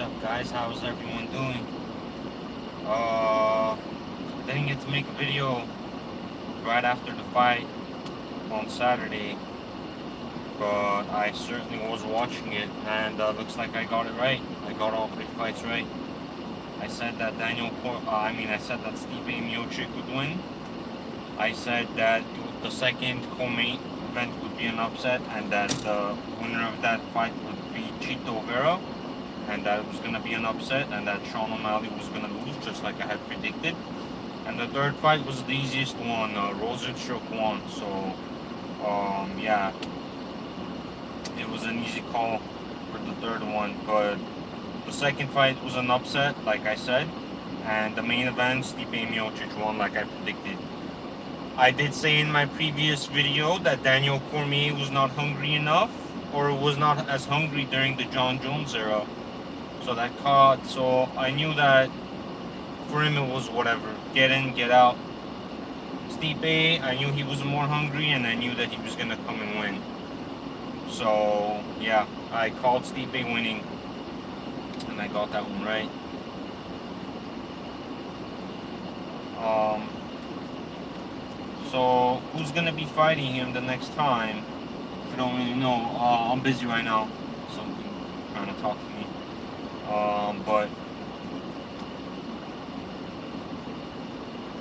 up, guys? How's everyone doing? Didn't get to make a video right after the fight on Saturday, but I certainly was watching it, and looks like I got it right. I got all three fights right. I said that I said that Stipe Miocic would win. I said that the second co-main event would be an upset, and that the winner of that fight would be Chito Vera, and that it was going to be an upset, and that Sean O'Malley was going to lose, just like I had predicted. And the third fight was the easiest one. Rosenstruck won, so yeah, it was an easy call for the third one. But the second fight was an upset, like I said, and the main event, Stipe Miocic won, like I predicted. I did say in my previous video that Daniel Cormier was not hungry enough, or was not as hungry during the John Jones era. So I knew that for him it was whatever. Get in, get out. Stipe, I knew he was more hungry, and I knew that he was gonna come and win. So yeah, I called Stipe winning, and I got that one right. So who's gonna be fighting him the next time? I don't really know. I'm busy right now. Something trying to talk to me. But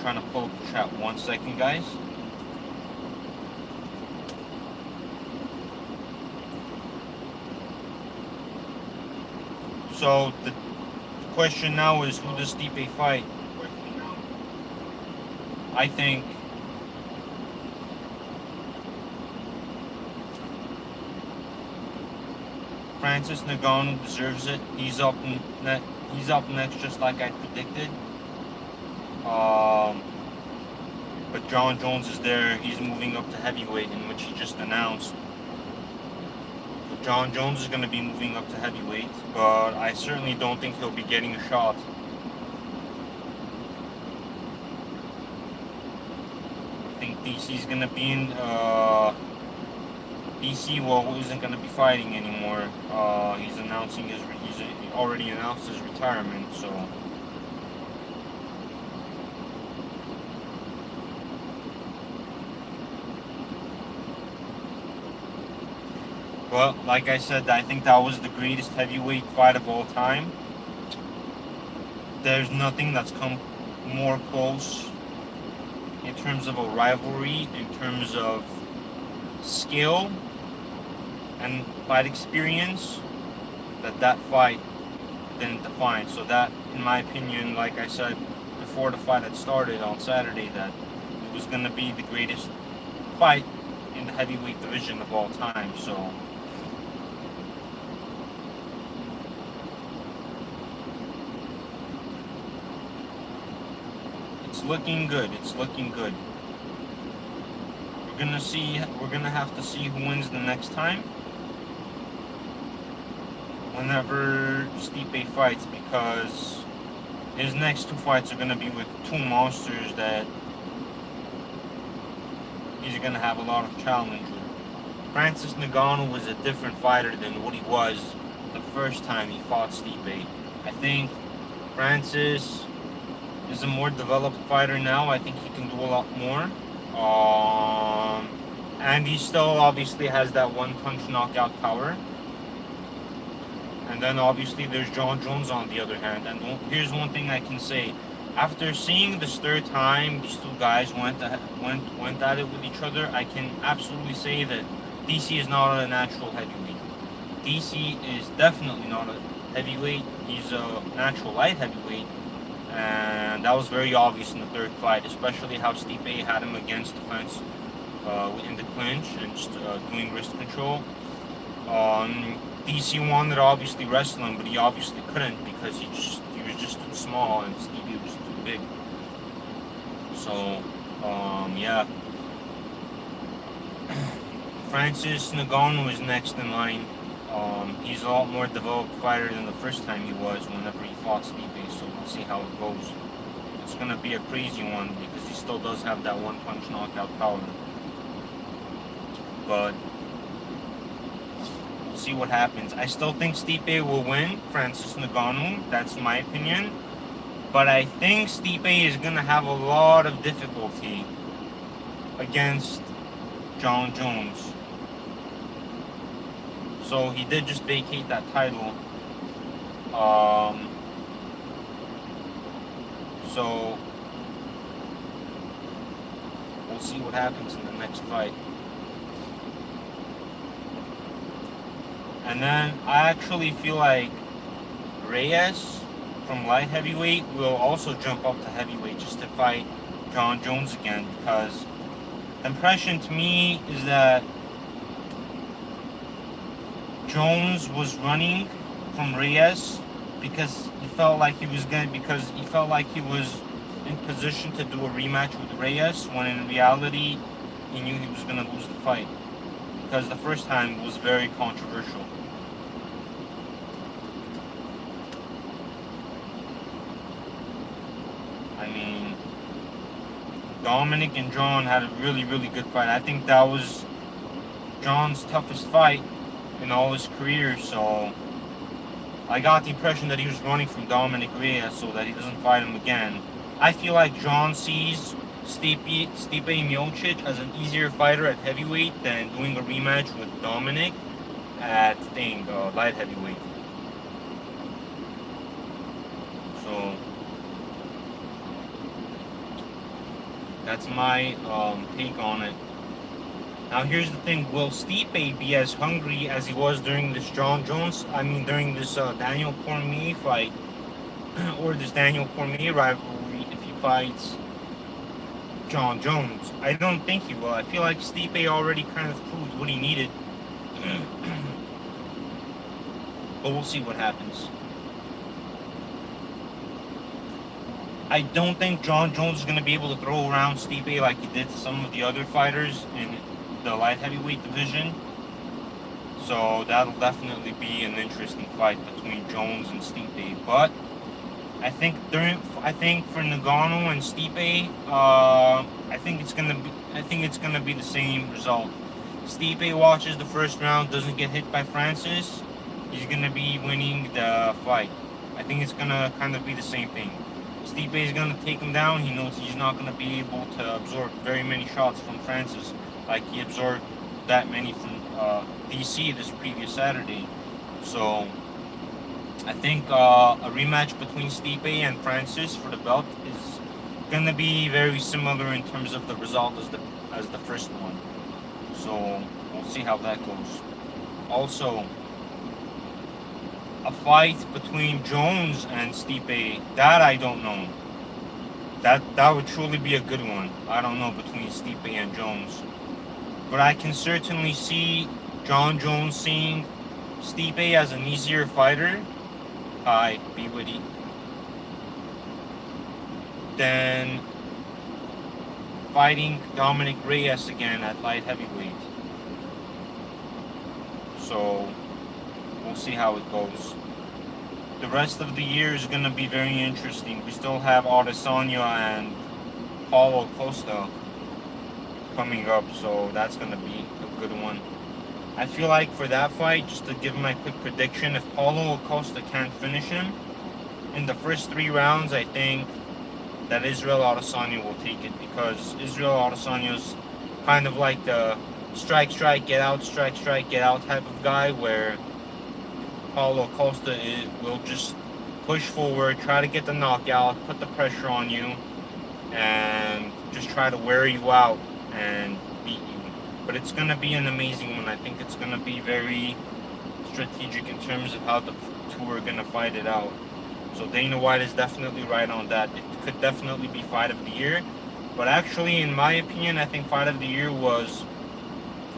trying to pull up the chat 1 second, guys. So the question now is, who does Stipe fight? I think Francis Ngannou deserves it. He's up next, just like I predicted. But John Jones is there. He's moving up to heavyweight, in which he just announced. So John Jones is going to be moving up to heavyweight, but I certainly don't think he'll be getting a shot. I think DC's going to be in. DC isn't going to be fighting anymore. He's already announced his retirement, so. Well, like I said, I think that was the greatest heavyweight fight of all time. There's nothing that's come more close in terms of a rivalry, in terms of skill and fight experience, that fight didn't define. So that, in my opinion, like I said before the fight had started on Saturday, that it was going to be the greatest fight in the heavyweight division of all time. So it's looking good. It's looking good. We're gonna have to see who wins the next time, whenever Stipe fights, because his next two fights are gonna be with two monsters that he's gonna have a lot of challenge with. Francis Ngannou was a different fighter than what he was the first time he fought Stipe. I think Francis is a more developed fighter now. I think he can do a lot more. And he still obviously has that one-punch knockout power. And then obviously there's John Jones on the other hand. And here's one thing I can say: after seeing this third time these two guys went at it with each other, I can absolutely say that DC is not a natural heavyweight. DC is definitely not a heavyweight. He's a natural light heavyweight. And that was very obvious in the third fight, especially how Stipe had him against the fence in the clinch and just doing wrist control. DC wanted to obviously wrestle him, but he obviously couldn't because he was just too small and Stipe was too big. So yeah, Francis Ngannou is next in line. He's a lot more developed fighter than the first time he was whenever he fought Stipe, so we'll see how it goes. It's going to be a crazy one because he still does have that one-punch knockout power. But we'll see what happens. I still think Stipe will win Francis Ngannou. That's my opinion. But I think Stipe is going to have a lot of difficulty against Jon Jones. So he did just vacate that title. So we'll see what happens in the next fight. And then I actually feel like Reyes from light heavyweight will also jump up to heavyweight just to fight Jon Jones again, because the impression to me is that Jones was running from Reyes because he felt like he was in position to do a rematch with Reyes, when in reality he knew he was going to lose the fight, because the first time was very controversial. I mean, Dominic and Jon had a really, really good fight. I think that was Jon's toughest fight in all his career, so I got the impression that he was running from Dominic Reyes so that he doesn't fight him again. I feel like Jon sees Stipe Miocic as an easier fighter at heavyweight than doing a rematch with Dominic at light heavyweight. So that's my take on it. Now here's the thing: will Stipe be as hungry as he was during this during this Daniel Cormier fight, or this Daniel Cormier rivalry, if he fights Jon Jones? I don't think he will. I feel like Stipe already kind of proved what he needed. But we'll see what happens. I don't think Jon Jones is going to be able to throw around Stipe like he did to some of the other fighters in the light heavyweight division. So that'll definitely be an interesting fight between Jones and Stipe. But I think for Ngannou and Stipe, I think it's gonna be the same result. Stipe watches the first round, doesn't get hit by Francis, he's gonna be winning the fight. I think it's gonna kind of be the same thing. Stipe is gonna take him down. He knows he's not gonna be able to absorb very many shots from Francis, like he absorbed that many from DC this previous Saturday. So I think a rematch between Stipe and Francis for the belt is gonna be very similar in terms of the result as the first one. So we'll see how that goes. Also, a fight between Jones and Stipe, that I don't know. That would truly be a good one. I don't know, between Stipe and Jones. But I can certainly see Jon Jones seeing Stipe as an easier fighter. Hi, be witty. Than fighting Dominic Reyes again at light heavyweight. So we'll see how it goes. The rest of the year is going to be very interesting. We still have Adesanya and Paulo Costa coming up, so that's going to be a good one. I feel like for that fight, just to give my quick prediction, if Paulo Costa can't finish him in the first 3 rounds, I think that Israel Adesanya will take it, because Israel Adesanya's kind of like the strike, get out type of guy, where Paulo Costa will just push forward, try to get the knockout, put the pressure on you, and just try to wear you out and beat you. But it's going to be an amazing one. I think it's going to be very strategic in terms of how the two are going to fight it out. So Dana White is definitely right on that. It could definitely be fight of the year. But actually, in my opinion, I think fight of the year was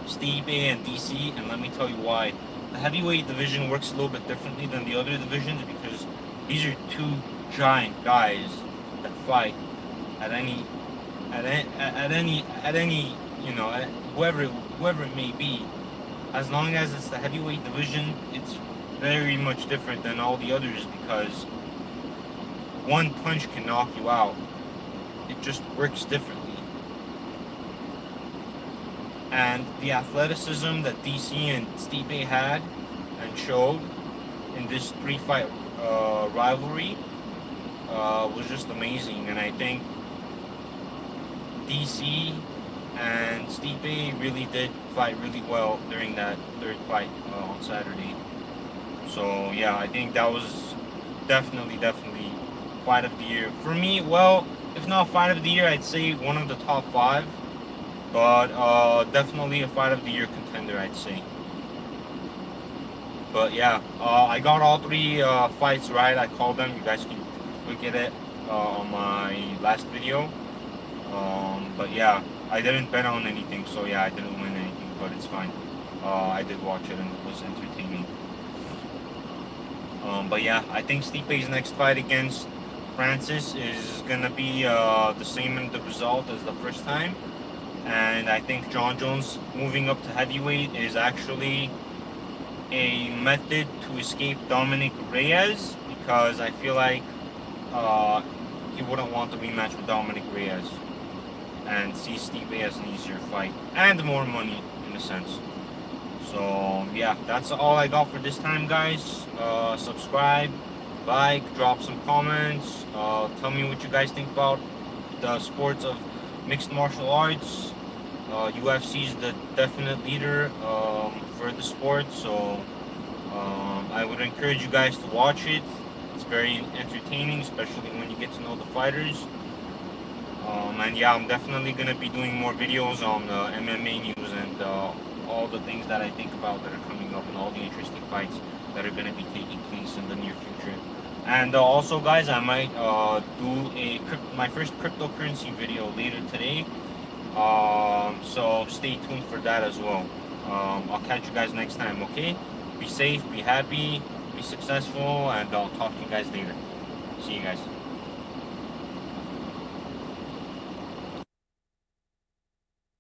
Stipe and DC, and let me tell you why. The heavyweight division works a little bit differently than the other divisions, because these are two giant guys that fight at any whoever it may be. As long as it's the heavyweight division, it's very much different than all the others, because one punch can knock you out. It just works differently. And the athleticism that DC and Stipe had and showed in this 3-fight rivalry was just amazing. And I think DC and Stipe really did fight really well during that third fight on Saturday. So yeah, I think that was definitely fight of the year for me. Well, if not fight of the year, I'd say one of the top 5, but definitely a fight of the year contender, I'd say. But yeah, I got all 3 fights right. I called them. You guys can look at it on my last video. But yeah, I didn't bet on anything, so yeah, I didn't win anything, but it's fine. I did watch it and it was entertaining. But yeah, I think Stipe's next fight against Francis is gonna be the same in the result as the first time, and I think John Jones moving up to heavyweight is actually a method to escape Dominic Reyes, because I feel like he wouldn't want to rematch with Dominic Reyes and see Stipe as an easier fight and more money in a sense. So yeah, that's all I got for this time, guys. Subscribe, like, drop some comments, tell me what you guys think about the sports of mixed martial arts. UFC is the definite leader for the sport, so I would encourage you guys to watch it. It's very entertaining, especially when you get to know the fighters. And yeah, I'm definitely going to be doing more videos on MMA news and all the things that I think about that are coming up and all the interesting fights that are going to be taking place in the near future. And also, guys, I might do my first cryptocurrency video later today. So stay tuned for that as well. I'll catch you guys next time, okay? Be safe, be happy, be successful, and I'll talk to you guys later. See you guys.